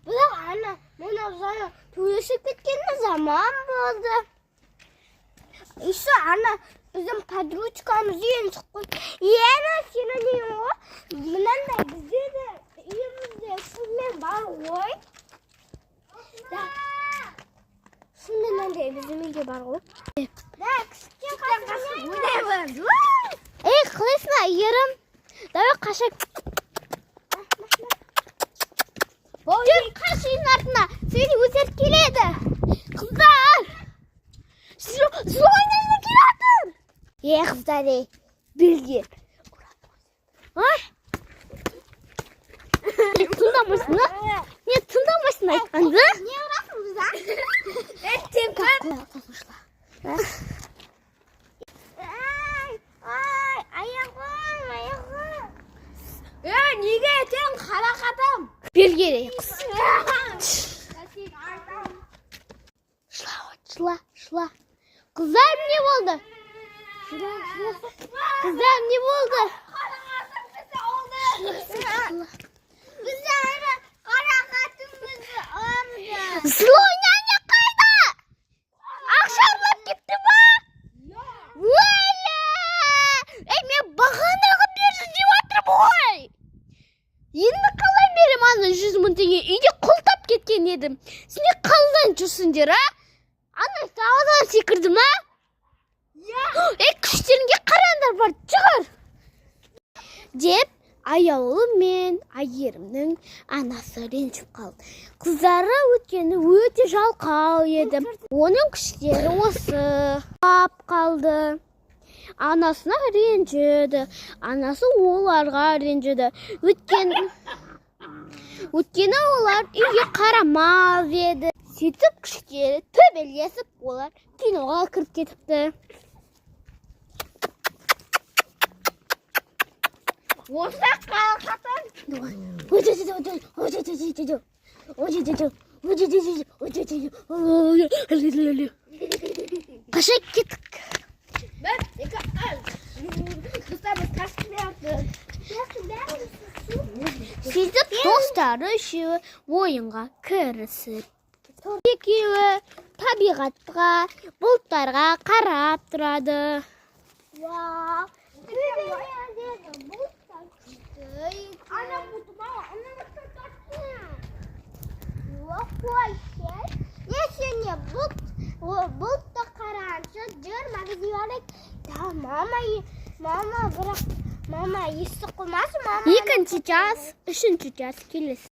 Бірақ ана мен азайы төрешіп кеткені заман болды. Еще ана біздің подручкамыз ең шыққан. Ена сені дейін ғой. Мынандай бізде де үйімізде шынымен бар ғой. Шынымен де біздің үйде бар ғой. Ей, қылысына ерім. Давай қашай. Жүр қашайын артына. Сені өтер келеді. Қыздар. Сіз ойнайын келатыр. Қыздар ей. Білге. Тыңдамайсың, а? Не тыңдамайсың айтқанды? Не ұрасың біз, а? Аяғым. Неге етен қарақатым? Белгерей қыз. Шыла. Қыздар не болды? Қыздар не болды? Қарақатым бізді олды. Бізді қарақатым бізді олды. Злой няня қайда? Ақшарлап кетті ба? Өлі! Мен бағанағы берші деп атырым ғой. Енді қалай берем аны 100 мың теңге? Үйде құлтап кеткен едім. Сіне қалдан жүрсіңдер, а? Ана сауадан секірді ма? Күштеріңге қараңдар бар, шығыр! Деп аяулы мен айерімнің анасы ренжіп қалды. Қыздары өткені өте жалқау еді. Оның күштері осы қалды. Анасына ренжеді. Анасы оларға ренжеді. Өткені олар үйге қарамаз еді. Сөйтіп күштері төбелесіп, олар киноға кіріп кетіпті. Осы қарақатым. Қашай кеттік. Сөйтіп достары үшеуі ойынға кірісіп. Екеуі табиғатқа, бұлттарға қарап тұрады. Бұлтты қараншы жүрмәгі дейірек. Мама, бірақ мама есі қылмасын. Екінші час, үшінші час келесі.